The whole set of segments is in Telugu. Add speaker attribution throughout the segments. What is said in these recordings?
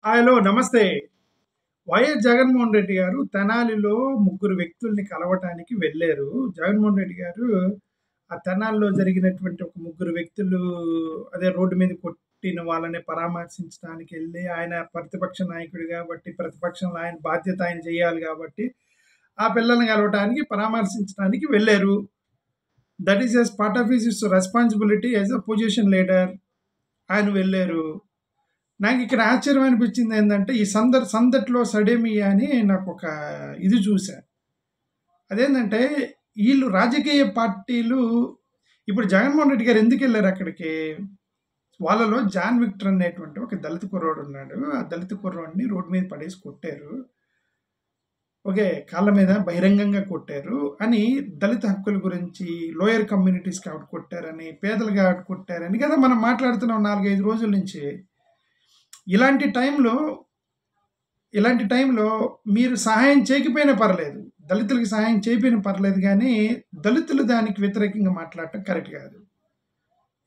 Speaker 1: హలో నమస్తే. వైఎస్ జగన్మోహన్ రెడ్డి గారు తెనాలిలో ముగ్గురు వ్యక్తుల్ని కలవటానికి వెళ్లారు. జగన్మోహన్ రెడ్డి గారు ఆ తెనాలిలో జరిగినటువంటి ఒక ముగ్గురు వ్యక్తులు అదే రోడ్డు మీద కొట్టిన వాళ్ళని పరామర్శించడానికి ఎళ్లి, ఆయన ప్రతిపక్ష నాయకుడు కాబట్టి, ప్రతిపక్షంలో ఆయన బాధ్యత ఆయన చేయాలి కాబట్టి, ఆ పిల్లల్ని కలవటానికి, పరామర్శించడానికి వెళ్లారు. That is as part of his responsibility as a position leader. ఆయన వెళ్లారు. నాకిక్కడ ఆశ్చర్యం అనిపించింది ఏందంటే, ఈ సందట్లో సడేమియా అని నాకొక ఇది చూసా. అదేంటంటే, ఈళ్ళు రాజకీయ పార్టీలు ఇప్పుడు జగన్మోహన్ రెడ్డి గారు ఎందుకెళ్లారు అక్కడికి? వాళ్ళలో జాన్ విక్టర్ అనేటువంటి ఒక దళిత కుర్రోడున్నాడు. ఆ దళిత కుర్రోడిని రోడ్డు మీద పడేసి కొట్టారు. ఓకే. కాళ్ళ మీద బహిరంగంగా కొట్టారు అని దళిత హక్కుల గురించి, లోయర్ కమ్యూనిటీస్ కాబట్టి కొట్టారని, పేదలు కాబట్టి కొట్టారని కదా మనం మాట్లాడుతున్నాం 4, 5 రోజుల నుంచి. ఇలాంటి టైంలో ఇలాంటి టైంలో మీరు సహాయం చేయకపోయినా పర్లేదు. దళితులకి సహాయం చేయకపోయినా పర్లేదు గానీ, దళితులు దానికి వ్యతిరేకంగా మాట్లాడటం కరెక్ట్ కాదు.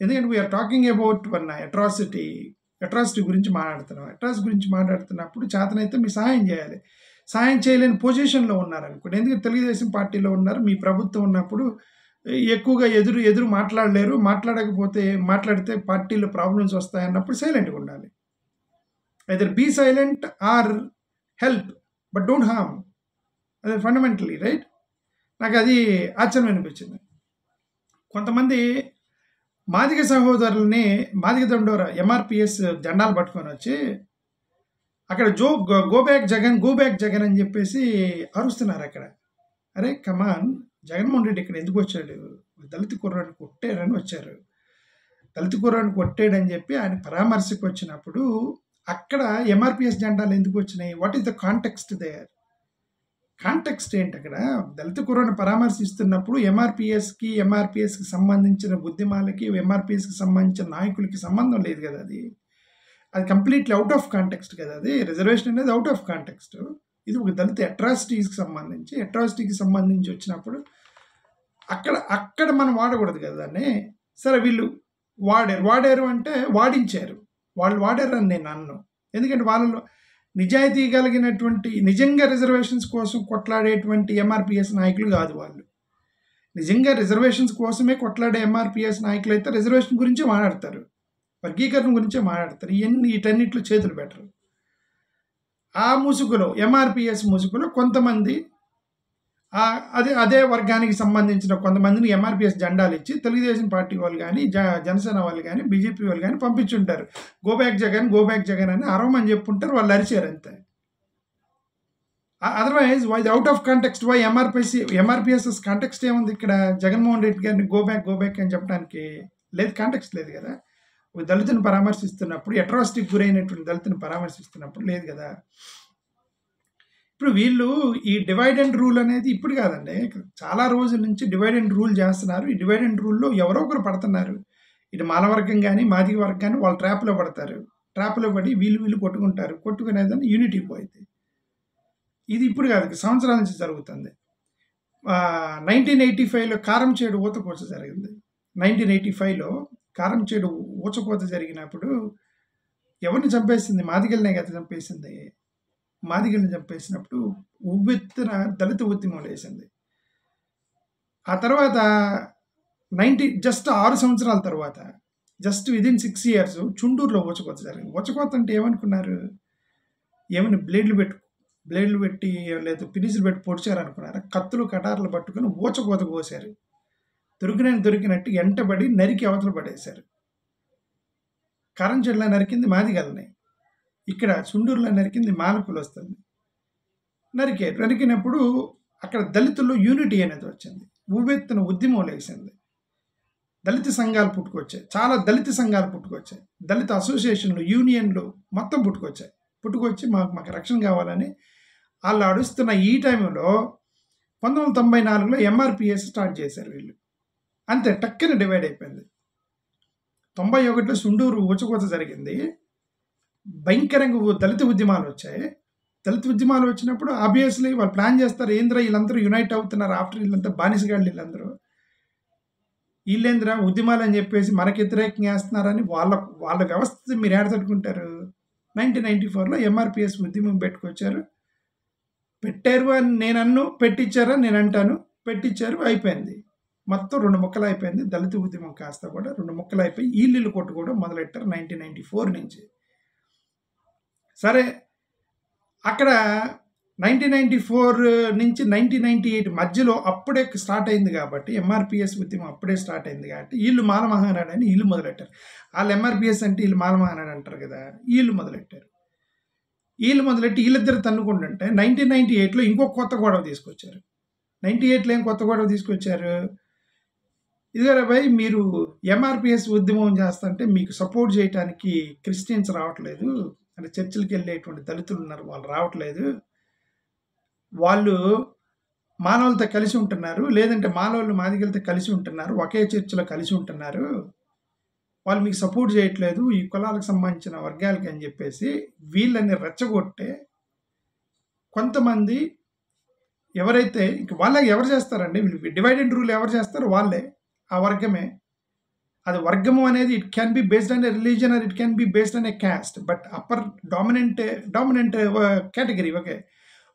Speaker 1: ఎందుకంటే we are talking about one atrocity గురించి మాట్లాడుతున్నాం. అట్రాసిటీ గురించి మాట్లాడుతున్నప్పుడు చేతనైతే మీరు సహాయం చేయాలి. సహాయం చేయలేని పొజిషన్‌లో ఉన్నారనుకోండి. ఎందుకంటే తెలుగుదేశం పార్టీలో ఉన్నారు. మీ ప్రభుత్వం ఉన్నప్పుడు ఎక్కువగా ఎదురు మాట్లాడలేరు. మాట్లాడితే పార్టీలో ప్రాబ్లమ్స్ వస్తాయన్నప్పుడు సైలెంట్‌గా ఉండాలి. Either be silent or help, but don't harm. అది ఫండమెంటలీ రైట్. నాకు అది ఆశ్చర్యం అనిపించింది. కొంతమంది మాదిగ సహోదరుల్ని మాదిగ దండోర ఎంఆర్పిఎస్ జెండాలు పట్టుకొని వచ్చి అక్కడ గో బ్యాక్ జగన్ అని చెప్పేసి అరుస్తున్నారు అక్కడ. అరే కమాన్, జగన్మోహన్ రెడ్డి ఇక్కడ ఎందుకు వచ్చాడు? దళిత కుర్రాడిని కొట్టారని వచ్చారు. దళిత కుర్రాడిని కొట్టాడని చెప్పి ఆయన పరామర్శకు వచ్చినప్పుడు అక్కడ ఎంఆర్పిఎస్ జెండాలు ఎందుకు వచ్చినాయి? What is the context there? Context ఏంటి అక్కడ? దళిత కుర్రాడిని పరామర్శిస్తున్నప్పుడు ఎంఆర్పిఎస్కి సంబంధించిన ఉద్యమాలకి, ఎంఆర్పిఎస్కి సంబంధించిన నాయకులకి సంబంధం లేదు కదా. అది కంప్లీట్లీ అవుట్ ఆఫ్ కాంటెక్స్ట్ కదా. అది రిజర్వేషన్ అనేది అవుట్ ఆఫ్ కాంటెక్స్ట్. ఇది ఒక దళిత అట్రాసిటీకి సంబంధించి వచ్చినప్పుడు అక్కడ మనం వాడకూడదు కదా దాన్ని. సరే వీళ్ళు వాడారు అంటే వాడించారు. వాళ్ళు వాడారని నేను అన్ను. ఎందుకంటే వాళ్ళలో నిజాయితీ కలిగినటువంటి, నిజంగా రిజర్వేషన్స్ కోసం కొట్లాడేటువంటి ఎంఆర్పిఎస్ నాయకులు కాదు వాళ్ళు. నిజంగా రిజర్వేషన్స్ కోసమే కొట్లాడే ఎంఆర్పిఎస్ నాయకులు అయితే రిజర్వేషన్ గురించే మాట్లాడతారు, వర్గీకరణ గురించే మాట్లాడతారు. వీటన్నిటిలో చేతులు పెట్టరు. ఆ ముసుగులో, ఎంఆర్పిఎస్ ముసుగులో కొంతమంది అదే వర్గానికి సంబంధించిన కొంతమందిని ఎంఆర్పిఎస్ జెండాలు ఇచ్చి తెలుగుదేశం పార్టీ వాళ్ళు కానీ, జనసేన వాళ్ళు కానీ, బీజేపీ వాళ్ళు కానీ పంపించుంటారు. గో బ్యాక్ జగన్ అని అరవమని చెప్పుంటారు. వాళ్ళు అరిచారు అంతే. Otherwise why out of context, why MRPS context ఏముంది ఇక్కడ? జగన్మోహన్ రెడ్డి గారిని గో బ్యాక్ అని చెప్పడానికి లేదు, కాంటెక్స్ట్ లేదు కదా. ఒక దళితుని పరామర్శిస్తున్నప్పుడు, అట్రాసిటీకి గురైనటువంటి దళితుని పరామర్శిస్తున్నప్పుడు లేదు కదా. ఇప్పుడు వీళ్ళు ఈ డివైడ్ అండ్ రూల్ అనేది ఇప్పుడు కాదండి, చాలా రోజుల నుంచి డివైడ్ అండ్ రూల్ చేస్తున్నారు. ఈ డివైడ్ అండ్ రూల్లో ఎవరో ఒకరు పడుతున్నారు. ఇటు మాలవర్గం కానీ, మాదిగ వర్గం కానీ వాళ్ళు ట్రాప్లో పడతారు. ట్రాప్లో పడి వీళ్ళు కొట్టుకునేదని యూనిటీ పోయింది. ఇది ఇప్పుడు కాదు, సంవత్సరాల నుంచి జరుగుతుంది. 1985లో కారంచేడు ఊచకోత జరిగింది. 1985లో కారంచేడు ఊచకోత జరిగినప్పుడు ఎవరిని చంపేసింది? మాదిగలనే కదా చంపేసింది. మాదిగల్ని చంపేసినప్పుడు ఉవ్వెత్తున దళిత ఉద్యమం లేసింది. ఆ తర్వాత జస్ట్ 6 సంవత్సరాల తర్వాత, జస్ట్ విదిన్ 6 years చుండూరులో ఊచకోత జరిగింది. ఊచకోత అంటే ఏమనుకున్నారు? ఏమని బ్లేడ్లు పెట్టి లేదా పినిసులు పెట్టి పొడిచారనుకున్నారా? కత్తులు కటార్లు పట్టుకుని ఊచకోత కోసారు. దొరికినట్టు ఎంటబడి నరికి అవతల పడేశారు. కారంచేడులో నరికింది మాదిగల్ని, ఇక్కడ చుండూరులో నరికింది మాలకులు వస్తుంది. నరికినప్పుడు అక్కడ దళితుల్లో యూనిటీ అనేది వచ్చింది. ఉవ్వెత్తున ఉద్యమం లేచింది. దళిత సంఘాలు పుట్టుకొచ్చాయి. చాలా దళిత సంఘాలు పుట్టుకొచ్చాయి. దళిత అసోసియేషన్లు, యూనియన్లు మొత్తం పుట్టుకొచ్చి మాకు రక్షణ కావాలని వాళ్ళు అడుస్తున్న ఈ టైంలో 1994లో ఎంఆర్పిఎస్ స్టార్ట్ చేశారు వీళ్ళు. అంతే, టక్కన డివైడ్ అయిపోయింది. 91లో చుండూరు ఊచకోత జరిగింది. భయంకరంగా దళిత ఉద్యమాలు వచ్చాయి. దళిత ఉద్యమాలు వచ్చినప్పుడు ఆబ్వియస్లీ వాళ్ళు ప్లాన్ చేస్తారు, ఏంద్రా వీళ్ళందరూ యునైట్ అవుతున్నారు, ఆఫ్టర్ వీళ్ళంతా బానిసగాళ్ళు, వీళ్ళేంద్రా ఉద్యమాలు అని చెప్పేసి మనకి వ్యతిరేకంగా వేస్తున్నారని వాళ్ళ వ్యవస్థ మీరు ఏడ తట్టుకుంటారు? 1994లో ఎంఆర్‌పీఎస్ ఉద్యమం పెట్టుకొచ్చారు. పెట్టారు అని నేనన్ను, పెట్టించారని నేనంటాను. పెట్టించారు, అయిపోయింది. మొత్తం 2 ముక్కలయిపోయింది. దళిత ఉద్యమం కాస్త కూడా 2 ముక్కలయిపోయి ఈళ్ళీళ్ళు కొట్టుకోవడం మొదలెట్టారు 1994 నుంచి. సరే, అక్కడ 1994 నుంచి 1998 మధ్యలో అప్పుడే స్టార్ట్ అయింది కాబట్టి, ఎంఆర్‌పీఎస్ ఉద్యమం అప్పుడే స్టార్ట్ అయింది కాబట్టి, ఈళ్ళు మాల మహానాడు అని ఈళ్ళు మొదలెట్టారు. ఆళ్ళు ఎంఆర్‌పీఎస్ అంటే ఈళ్ళు మాల మహానాడు అంటారు కదా! ఈళ్ళు మొదలెట్టారు. ఈళ్ళు మొదలెట్టి ఈళ్ళిద్దరు తన్నుకుంటుంటే 1998లో ఇంకొక కొత్త గొడవ తీసుకొచ్చారు. 98లో ఏం కొత్త గొడవ తీసుకొచ్చారు? ఇదిగోరా భయ్, మీరు ఎంఆర్‌పీఎస్ ఉద్యమం చేస్తంటే మీకు సపోర్ట్ చేయటానికి క్రిస్టియన్స్ రావట్లేదు. అంటే చర్చిలకెళ్ళేటువంటి దళితులున్నారు, వాళ్ళు రావట్లేదు. వాళ్ళు మానవులతో కలిసి ఉంటున్నారు. లేదంటే మానవులు మాదిగలతో కలిసి ఉంటున్నారు. ఒకే చర్చిలో కలిసి ఉంటున్నారు. వాళ్ళు మీకు సపోర్ట్ చేయట్లేదు, ఈ కులాలకు సంబంధించిన వర్గాలకి అని చెప్పేసి వీళ్ళని రెచ్చగొట్టే కొంతమంది ఎవరైతే ఇంక వాళ్ళకి ఎవరు చేస్తారండి? వీళ్ళు డివైడ్ అండ్ రూల్ ఎవరు చేస్తారో వాళ్ళే. ఆ వర్గమే. అది వర్గము అనేది it can be based on a religion are it can be based on a caste. But upper dominant category. Okay.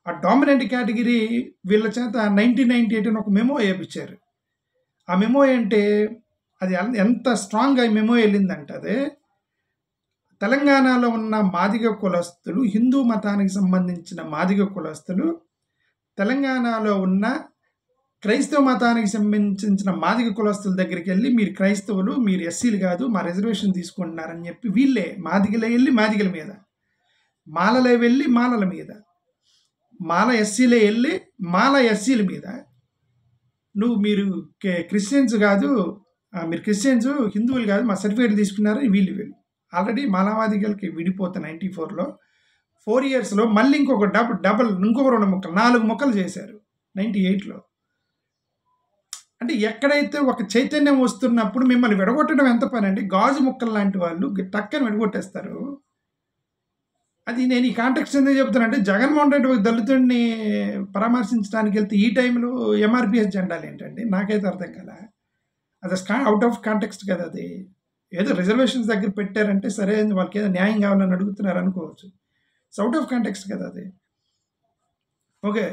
Speaker 1: ఆ డామినెంట్ కేటగిరీ వీళ్ళ చేత 1998 అని ఒక మెమో ఏపించారు. ఆ మెమో ఏంటి? అది ఎంత స్ట్రాంగ్‌గా ఈ మెమో ఎళ్ళిందంటే అది, తెలంగాణలో ఉన్న మాదిగ కులస్తులు, హిందూ మతానికి సంబంధించిన మాదిగ కులస్తులు, తెలంగాణలో ఉన్న క్రైస్తవ మతానికి సంబంధించిన మాదిగ కులస్తుల దగ్గరికెళ్ళి, మీరు క్రైస్తవులు, మీరు ఎస్సీలు కాదు, మా రిజర్వేషన్ తీసుకుంటున్నారని చెప్పి వీళ్ళే మాదిగలే వెళ్ళి మాదిగల మీద, మాలలే వెళ్ళి మాలల మీద, మాల ఎస్సీలే వెళ్ళి మాల ఎస్సీల మీద, మీరు క్రిస్టియన్స్ కాదు, మీరు క్రిస్టియన్స్, హిందువులు కాదు, మా సర్టిఫికేట్ తీసుకున్నారు వీళ్ళు. ఆల్రెడీ మాలవాదిగలకి విడిపోతే 94లో 4 ఇయర్స్లో మళ్ళీ ఇంకొక డబల్ ఇంకొక 2 ముక్కలు 4 ముక్కలు చేశారు 98లో. అంటే ఎక్కడైతే ఒక చైతన్యం వస్తున్నప్పుడు మిమ్మల్ని విడగొట్టడం ఎంత పని అండి? గాజు ముక్కలు లాంటి వాళ్ళు టక్కని విడగొట్టేస్తారు. అది నేను ఈ కాంటెక్స్ట్ ఎందుకు చెప్తానంటే, జగన్మోహన్ రెడ్డి ఒక దళితుడిని పరామర్శించడానికి వెళ్తే ఈ టైంలో ఎంఆర్‌పీఎస్ జెండాలు ఏంటండి? నాకైతే అర్థం కాలే. అది అవుట్ ఆఫ్ కాంటెక్స్ట్ కదా అది. ఏదో రిజర్వేషన్స్ దగ్గర పెట్టారంటే సరే, వాళ్ళకి ఏదో న్యాయం కావాలని అడుగుతున్నారు అనుకోవచ్చు. ఇట్స్ అవుట్ ఆఫ్ కాంటెక్స్ట్ కదా అది. ఓకే.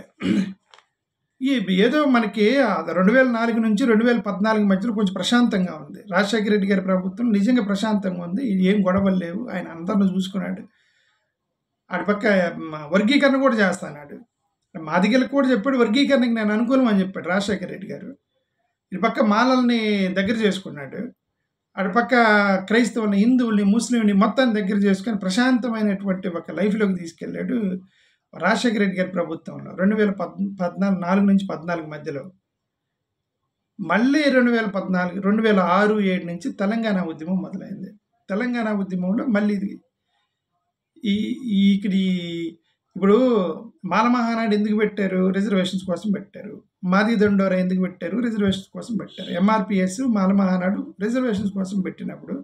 Speaker 1: ఏదో మనకి 2004 నుంచి 2014 మధ్యలో కొంచెం ప్రశాంతంగా ఉంది. రాజశేఖర రెడ్డి గారి ప్రభుత్వం నిజంగా ప్రశాంతంగా ఉంది. ఏం గొడవలు లేవు. ఆయన అందరిని చూసుకున్నాడు. అటుపక్క వర్గీకరణ కూడా చేస్తాడు. మాదిగలకు కూడా చెప్పాడు, వర్గీకరణకి నేను అనుకూలం అని చెప్పాడు రాజశేఖర రెడ్డి గారు. ఇటుపక్క మాలల్ని దగ్గర చేసుకున్నాడు. అటుపక్క క్రైస్తవుల్ని, హిందువుల్ని, ముస్లింని మొత్తాన్ని దగ్గర చేసుకొని ప్రశాంతమైనటువంటి ఒక లైఫ్లోకి తీసుకెళ్ళాడు రాజశేఖర రెడ్డి గారి ప్రభుత్వంలో 2014 నుంచి 14 మధ్యలో. మళ్ళీ 2006-7 నుంచి తెలంగాణ ఉద్యమం మొదలైంది. తెలంగాణ ఉద్యమంలో మళ్ళీ ఇప్పుడు మాల మహానాడు ఎందుకు పెట్టారు? రిజర్వేషన్స్ కోసం పెట్టారు. మాది దండోరా ఎందుకు పెట్టారు? రిజర్వేషన్స్ కోసం పెట్టారు. ఎంఆర్‌పీఎస్, మాల మహానాడు రిజర్వేషన్స్ కోసం పెట్టినప్పుడు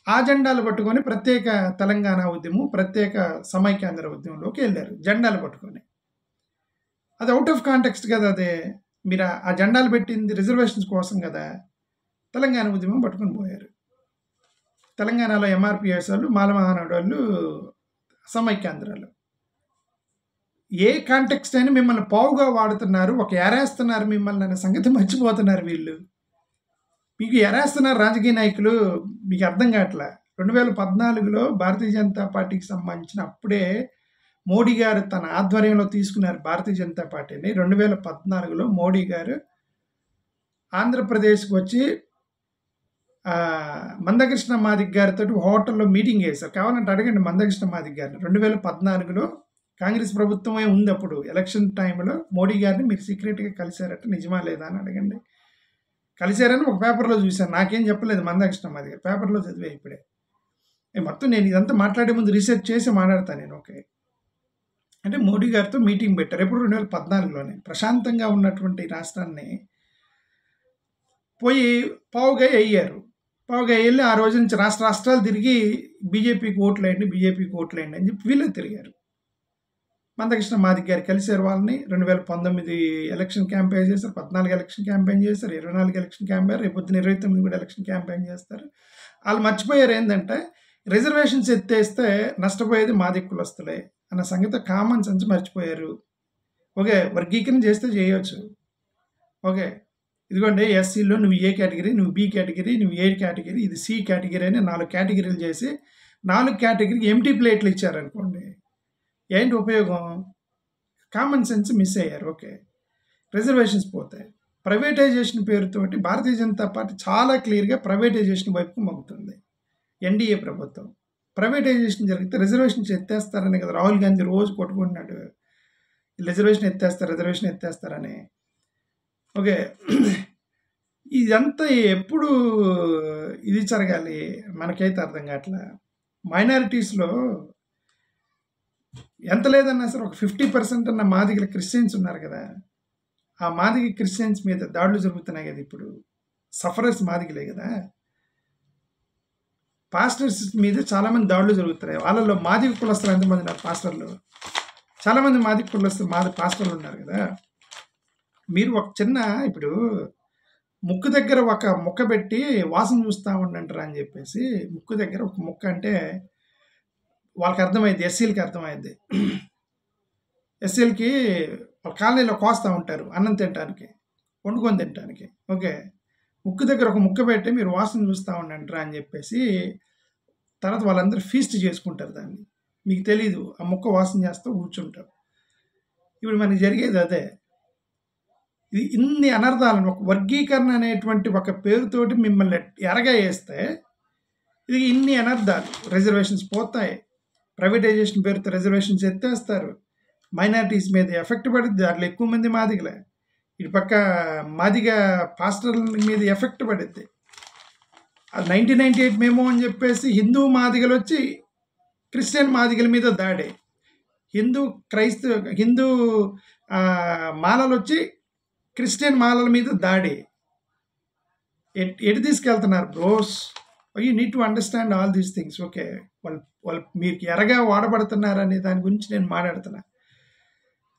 Speaker 1: ఆ జెండాలు పట్టుకొని ప్రత్యేక తెలంగాణ ఉద్యమం, ప్రత్యేక సమైక్యాంధ్ర ఉద్యమంలోకి వెళ్ళారు జెండాలు పట్టుకొని. అది అవుట్ ఆఫ్ కాంటెక్స్ట్ కదా అదే. మీరు ఆ జెండాలు పెట్టింది రిజర్వేషన్స్ కోసం కదా. తెలంగాణ ఉద్యమం పట్టుకొని పోయారు. తెలంగాణలో ఎంఆర్‌పీఎస్ వాళ్ళు, మాల మహానాడు వాళ్ళు సమైక్యాంధ్రాలు. ఏ కాంటెక్స్ట్ అయినా మిమ్మల్ని పావుగా వాడుతున్నారు, ఒక ఎరేస్తున్నారు మిమ్మల్ని అనే సంగతి మర్చిపోతున్నారు వీళ్ళు. మీకు ఎరేస్తున్నారు రాజకీయ నాయకులు, మీకు అర్థం కావట్లే. 2014లో భారతీయ జనతా పార్టీకి సంబంధించిన అప్పుడే మోడీ గారు తన ఆధ్వర్యంలో తీసుకున్నారు భారతీయ జనతా పార్టీని. 2014లో మోడీ గారు ఆంధ్రప్రదేశ్కి వచ్చి మందకృష్ణ మాదిగ గారితో హోటల్లో మీటింగ్ చేశారు. కావాలంటే అడగండి మందకృష్ణ మాదిగ గారిని. 2014లో కాంగ్రెస్ ప్రభుత్వమే ఉంది అప్పుడు. ఎలక్షన్ టైంలో మోడీ గారిని మీరు సీక్రెట్గా కలిశారట, నిజమా లేదా అని అడగండి. కలిశారని ఒక పేపర్లో చూశాను. నాకేం చెప్పలేదు మందకృష్ణ మాదిగ గారు, పేపర్లో చదివే ఇప్పుడే. మొత్తం నేను ఇదంతా మాట్లాడే ముందు రీసెర్చ్ చేసి మాట్లాడతాను నేను. ఓకే. అంటే మోడీ గారితో మీటింగ్ పెట్టారు. ఎప్పుడు 2014లోనే. ప్రశాంతంగా ఉన్నటువంటి రాష్ట్రాన్ని పోయి పావుగా అయ్యారు. పావుగా వెళ్ళి ఆ రోజు నుంచి రాష్ట్రాలు తిరిగి బీజేపీకి ఓట్లేయండి, బీజేపీకి ఓట్లేయండి అని చెప్పి వీళ్ళే తిరిగారు. మందకృష్ణ మాదిగ గారు కలిశారు వాళ్ళని. 2019 ఎలక్షన్ క్యాంపెయిన్ చేశారు, 14 ఎలక్షన్ క్యాంపెయిన్ చేశారు, 24 ఎలక్షన్ క్యాంపెయిన్, రేపు పొద్దున 29 కూడా ఎలక్షన్ క్యాంపెయిన్ చేస్తారు. వాళ్ళు మర్చిపోయారు ఏంటంటే, రిజర్వేషన్స్ ఎత్తేస్తే నష్టపోయేది మాదిగ కులస్తులే అన్న సంగతి కామన్ సెన్స్ మర్చిపోయారు. ఓకే. వర్గీకరణ చేస్తే చేయొచ్చు. ఓకే. ఇదిగోండి ఎస్సీలో నువ్వు ఏ కేటగిరీ, నువ్వు బి కేటగిరీ, నువ్వు ఏ కేటగిరీ, ఇది సి కేటగిరీ అని 4 కేటగిరీలు చేసి 4 కేటగిరీకి ఎంప్టీ ప్లేట్లు ఇచ్చారనుకోండి. ఏంటి ఉపయోగం? కామన్ సెన్స్ మిస్ అయ్యారు. ఓకే. రిజర్వేషన్స్ పోతాయి. ప్రైవేటైజేషన్ పేరుతోటి భారతీయ జనతా పార్టీ చాలా క్లియర్‌గా ప్రైవేటైజేషన్ వైపుకు మొగ్గుతుంది. ఎన్‌డీఏ ప్రభుత్వం. ప్రైవేటైజేషన్ జరిగితే రిజర్వేషన్స్ ఎత్తేస్తారని కదా రాహుల్ గాంధీ రోజు కొట్టుకుంటున్నాడు. రిజర్వేషన్ ఎత్తేస్తారని. ఓకే. ఇదంతా ఎప్పుడు ఇది జరగాలి? మనకైతే అర్థం కావట్లా. మైనారిటీస్‌లో ఎంత లేదన్నా సరే ఒక 50% అన్న మాదిగల క్రిస్టియన్స్ ఉన్నారు కదా! ఆ మాదిగ క్రిస్టియన్స్ మీద దాడులు జరుగుతున్నాయి కదా ఇప్పుడు. సఫరర్స్ మాదిగలే కదా! పాస్టర్స్ మీద చాలామంది దాడులు జరుగుతున్నాయి. వాళ్ళలో మాదిగ కులస్తులు ఎంతమంది ఉన్నారు పాస్టర్లు? చాలామంది మాదిగ కులస్తులు పాస్టర్లు ఉన్నారు కదా! మీరు ఒక చిన్న ఇప్పుడు ముక్కు దగ్గర ఒక ముక్క పెట్టి వాసన చూస్తా ఉండంటారా అని చెప్పేసి ముక్కు దగ్గర ఒక ముక్క అంటే వాళ్ళకి అర్థమైంది. ఎస్సీలకి అర్థమైంది. ఎస్సీలకి కాలనీలో కోస్తూ ఉంటారు అన్నం తినడానికి, వండుకొని తినడానికి. ఓకే. ముక్కు దగ్గర ఒక ముక్క పెట్టి మీరు వాసన చూస్తూ ఉండంటారా అని చెప్పేసి తర్వాత వాళ్ళందరూ ఫీస్ట్ చేసుకుంటారు దాన్ని. మీకు తెలీదు. ఆ ముక్క వాసన చేస్తూ కూర్చుంటారు. ఇప్పుడు మనకి జరిగేది అదే. ఇది ఇన్ని అనర్థాలను ఒక వర్గీకరణ అనేటువంటి ఒక పేరుతోటి మిమ్మల్ని ఎరగా వేస్తే ఇది ఇన్ని అనర్థాలు. రిజర్వేషన్స్ పోతాయి. ప్రైవేటైజేషన్ పేరుతో రిజర్వేషన్స్ ఎత్తేస్తారు. మైనారిటీస్ మీద ఎఫెక్ట్ పడుద్ది. దాంట్లో ఎక్కువ మంది మాదిగలే. ఇటు పక్క మాదిగ పాస్టర్ల మీద ఎఫెక్ట్ పడుద్ది. 1998 మేమో అని చెప్పేసి హిందూ మాదిగలు వచ్చి క్రిస్టియన్ మాదిగల మీద దాడి. హిందూ మాలలు వచ్చి క్రిస్టియన్ మాలల మీద దాడి. ఎటు తీసుకెళ్తున్నారు bros? You need to understand all these things. Okay. వాళ్ళు మీకు ఎరగా వాడబడుతున్నారనే దాని గురించి నేను మాట్లాడుతున్నా.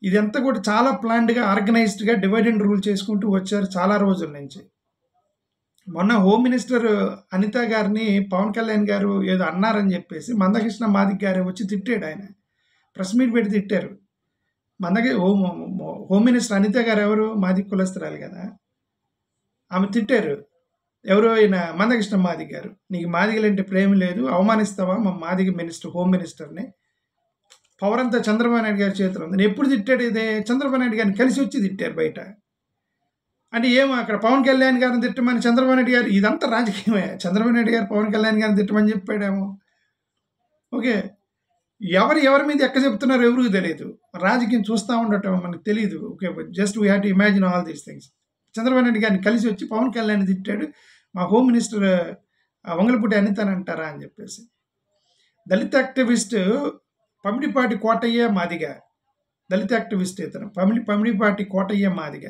Speaker 1: ఇదంతా కూడా చాలా ప్లాన్డ్గా, ఆర్గనైజ్డ్గా డివైడ్ అండ్ రూల్ చేసుకుంటూ వచ్చారు చాలా రోజుల నుంచి. మొన్న హోమ్ మినిస్టర్ అనిత గారిని పవన్ కళ్యాణ్ గారు ఏదో అన్నారని చెప్పేసి మందకృష్ణ మాదిగ గారు వచ్చి తిట్టాడు. ఆయన ప్రెస్ మీట్ పెట్టి తిట్టారు. హోమ్ మినిస్టర్ అనిత గారు ఎవరు? మాదిగ కులస్తురాలు కదా. ఆమె తిట్టారు. ఎవరు? ఆయన మందకృష్ణ మాదిగ గారు. నీకు మాదిగలంటే ప్రేమ లేదు, అవమానిస్తావా మా మాదిగ మినిస్టర్, హోమ్ మినిస్టర్ని? పవర్ అంతా చంద్రబాబు నాయుడు గారి చేతిలో ఉంది. నేను ఎప్పుడు తిట్టాడు? ఇదే చంద్రబాబు నాయుడు గారిని కలిసి వచ్చి తిట్టారు బయట. అంటే ఏమో అక్కడ పవన్ కళ్యాణ్ గారిని తిట్టమని చంద్రబాబు నాయుడు గారు, ఇదంతా రాజకీయమే. చంద్రబాబు నాయుడు గారు పవన్ కళ్యాణ్ గారిని తిట్టమని చెప్పాడేమో. ఓకే. ఎవరి మీద ఎక్క చెప్తున్నారు ఎవరికి తెలియదు. రాజకీయం చూస్తూ ఉండటం మనకు తెలియదు. Okay. Just we have to imagine all these things. Chandrababu Naidu గారిని కలిసి వచ్చి పవన్ కళ్యాణ్ తిట్టాడు. మా హోమ్ మినిస్టర్ వంగలపూడి అనితని అంటారా అని చెప్పేసి. దళిత యాక్టివిస్ట్ పమిడిపాటి కోటయ్య మాదిగ. దళిత యాక్టివిస్ట్ ఇతను పమిడిపాటి కోటయ్య మాదిగ.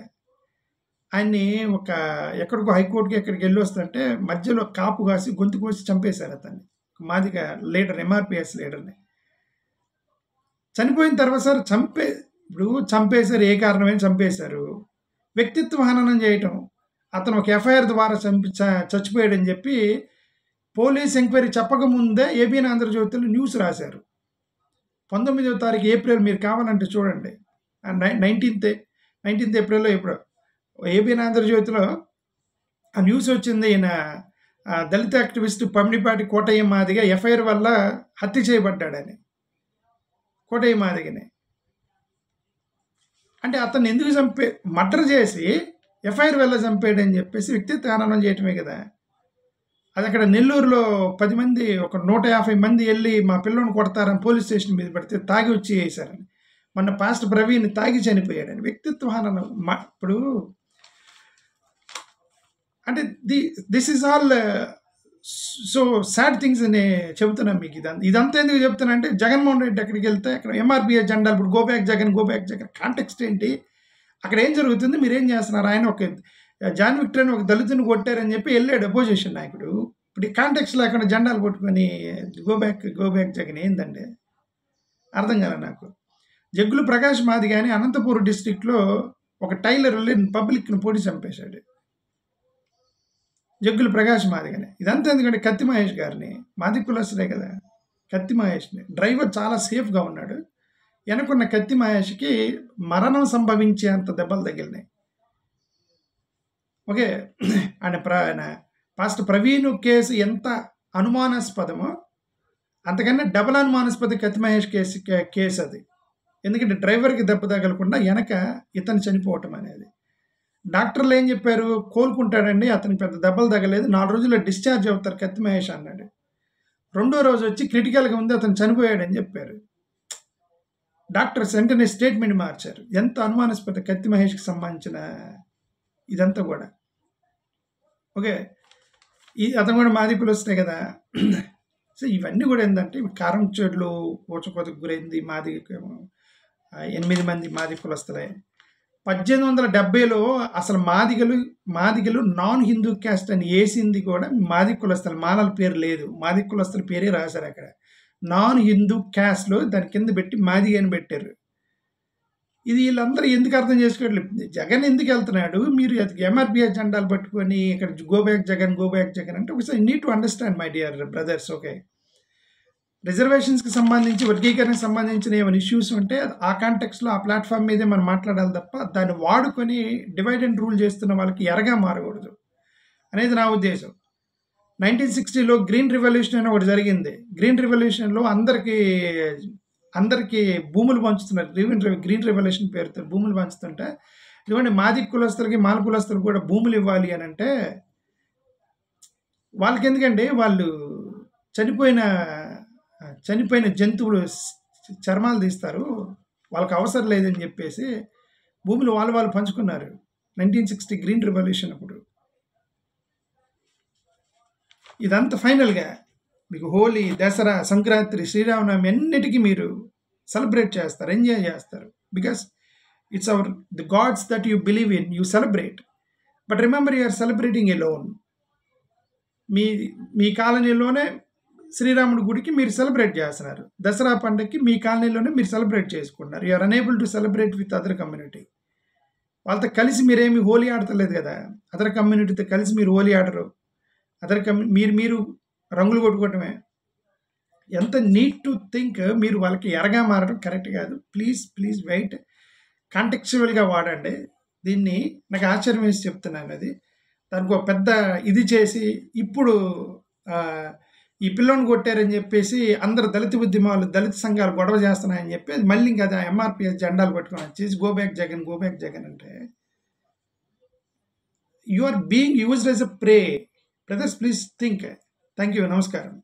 Speaker 1: ఆయన్ని ఒక ఎక్కడికో హైకోర్టుకి ఎక్కడికి వెళ్ళి వస్తుంటే మధ్యలో కాపు కాసి గొంతు కోసి చంపేశారు అతన్ని. మాదిగ లీడర్, ఎంఆర్పిఎస్ లీడర్ని. చనిపోయిన తర్వాత సార్ ఇప్పుడు చంపేశారు. ఏ కారణమైన చంపేశారు? వ్యక్తిత్వ హననం చేయటం. అతను ఒక ఎఫ్ఐఆర్ ద్వారా చచ్చిపోయాడని చెప్పి పోలీస్ ఎంక్వైరీ చెప్పకముందే ఏబిఎన్ ఆంధ్రజ్యోతిలో న్యూస్ రాశారు. 19వ తారీఖు ఏప్రిల్, మీరు కావాలంటే చూడండి. 19th ఏప్రిల్లో ఎప్పుడు ఏబిఎన్ ఆంధ్రజ్యోతిలో ఆ న్యూస్ వచ్చింది. ఈయన దళిత యాక్టివిస్ట్ పమిడిపాటి కోటయ్య మాదిగ ఎఫ్ఐఆర్ వల్ల హత్య చేయబడ్డాడని. కోటయ్య మాదిగని అంటే అతను ఎందుకు మర్డర్ చేసి ఎఫ్ఐఆర్ వల్ల చంపాడని చెప్పేసి వ్యక్తిత్వ హననం చేయటమే కదా. అది అక్కడ నెల్లూరులో 10 మంది, ఒక 150 మంది వెళ్ళి మా పిల్లని కొడతారని పోలీస్ స్టేషన్ మీద పెడితే తాగి వచ్చి వేశారని. మొన్న పాస్టర్ ప్రవీణ్ తాగి చనిపోయాడని. వ్యక్తిత్వ హననం. ఇప్పుడు అంటే this is all so sad things అని చెబుతున్నాను మీకు. ఇదంతా ఎందుకు చెప్తున్నా అంటే జగన్మోహన్ రెడ్డి అక్కడికి వెళ్తే అక్కడ ఎంఆర్పిఎస్ జెండాలు, ఇప్పుడు గో బ్యాక్ జగన్ కాంటెక్స్ట్ ఏంటి? అక్కడ ఏం జరుగుతుంది? మీరేం చేస్తున్నారు? ఆయన ఒక జాన్ విక్టర్ అని ఒక దళితుని కొట్టారని చెప్పి వెళ్ళాడు అపోజిషన్ నాయకుడు. ఇప్పుడు ఈ కాంటెక్స్ట్ లేకుండా జెండాలు పట్టుకొని గో బ్యాక్ జగన్ ఏందండి? అర్థం కాలే నాకు. జగ్గులు ప్రకాష్ మాదిగ అని అనంతపూర్ డిస్ట్రిక్ట్లో ఒక టైలర్ వెళ్ళి పబ్లిక్ని పొడి చంపేశాడు. జగ్గుల ప్రకాష్ మాదిగనే. ఇదంతా ఎందుకంటే కత్తి మహేష్ గారిని, మాది కులస్తుడే కదా! కత్తి మహేష్‌ని. డ్రైవర్ చాలా సేఫ్‌గా ఉన్నాడు. వెనకున్న కత్తి మహేష్‌కి మరణం సంభవించేంత దెబ్బలు తగిలినాయి. ఓకే. ఆయన పాస్టర్ ప్రవీణ్ కేసు ఎంత అనుమానాస్పదమో, అంతకన్నా డబుల్ అనుమానాస్పద కత్తి మహేష్ కేసు అది. ఎందుకంటే డ్రైవర్‌కి దెబ్బ తగలకుండా వెనక ఇతను చనిపోవటం అనేది. డాక్టర్లు ఏం చెప్పారు? కోలుకుంటాడండి. అతనికి పెద్ద దెబ్బలు తగలేదు. 4 రోజుల్లో డిశ్చార్జ్ అవుతారు కత్తి మహేష్ అన్నాడు. రెండో రోజు వచ్చి క్రిటికల్‌గా ఉంది. అతను చనిపోయాడని చెప్పారు. డాక్టర్స్ వెంటనే స్టేట్మెంట్ మార్చారు. ఎంత అనుమానాస్పద కత్తి మహేష్‌కి సంబంధించిన ఇదంతా కూడా. ఓకే. అతను కూడా మాది కులస్తుడే కదా! సో, ఇవన్నీ కూడా ఏందంటే కారం చెడులు ఊచకోతకు గురైంది. 8 మంది మాది కులస్తులే. 1870లో అసలు మాదిగలు నాన్ హిందూ క్యాస్ట్ అని ఏసింది కూడా మాది కులస్తులు. మాలల పేరు లేదు. మాది కులస్తుల పేరే రాశారు అక్కడ. నాన్ హిందూ క్యాస్ట్‌లో దాని కింద పెట్టి మాదిగ అని పెట్టారు. ఇది వీళ్ళందరూ ఎందుకు అర్థం చేసుకోవట్లేదు? జగన్ ఎందుకు వెళ్తున్నాడు? మీరు ఎంఆర్‌పీఎస్ జెండాలు పట్టుకొని ఇక్కడ go back Jagan, go back Jagan అంటే ఒకసారి need to understand my dear brothers. Okay. రిజర్వేషన్స్‌కి సంబంధించి, వర్గీకరణకు సంబంధించిన ఏమైనా ఇష్యూస్ ఉంటే ఆ కాంటెక్స్‌లో ఆ ప్లాట్‌ఫామ్ మీదే మనం మాట్లాడాలి తప్ప, దాన్ని వాడుకొని డివైడ్ అండ్ రూల్ చేస్తున్న వాళ్ళకి ఎరగా మారకూడదు అనేది నా ఉద్దేశం. 1960లో గ్రీన్ రివల్యూషన్ అని ఒకటి జరిగింది. గ్రీన్ రివల్యూషన్‌లో అందరికీ భూములు పంచుతున్నారు. గ్రీన్ రివల్యూషన్ పేరుతో భూములు పంచుతుంటే, ఇదిగోండి మాది కులస్తులకి, మాల కులస్తులకు కూడా భూములు ఇవ్వాలి అని అంటే, వాళ్ళకెందుకండి? వాళ్ళు చనిపోయిన జంతువులు చర్మాలు తీస్తారు. వాళ్ళకి అవసరం లేదని చెప్పేసి భూములు వాళ్ళు పంచుకున్నారు. 1960 గ్రీన్ రివల్యూషన్ అప్పుడు. ఇదంతా ఫైనల్‌గా మీకు హోలీ, దసరా, సంక్రాంతి, శ్రీరామనవమి అన్నిటికీ మీరు సెలబ్రేట్ చేస్తారు. ఎంజాయ్ చేస్తారు. Because it's the gods that you believe in, you celebrate. But remember you are celebrating alone. మీ కాలనీలోనే శ్రీరాముడి గుడికి మీరు సెలబ్రేట్ చేస్తున్నారు. దసరా పండుగకి మీ కాలనీలోనే మీరు సెలబ్రేట్ చేసుకుంటున్నారు. You are unable to celebrate with other community. వాళ్ళతో కలిసి మీరేమి హోలీ ఆడతలేదు కదా! అదర్ కమ్యూనిటీతో కలిసి మీరు హోలీ ఆడరు. మీరు రంగులు కొట్టుకోవటమే. ఎంత నీడ్ టు థింక్. మీరు వాళ్ళకి ఎరగా మారడం కరెక్ట్ కాదు. Please wait. కాంటెక్చువల్‌గా వాడండి. దీన్ని నాకు ఆశ్చర్యం వేసి చెప్తున్నాను అది. దానికి ఒక పెద్ద ఇది చేసి ఇప్పుడు ఈ పిల్లోని కొట్టారని చెప్పేసి అందరు దళిత ఉద్యమాలు, దళిత సంఘాలు గొడవ చేస్తున్నాయని చెప్పి మళ్ళీ ఇంకా అది ఎంఆర్‌పీఎస్ జెండాలు పట్టుకొని చేసి గో బ్యాక్ జగన్ అంటే you are being used as a prey. Brothers please think. Thank you. నమస్కారం.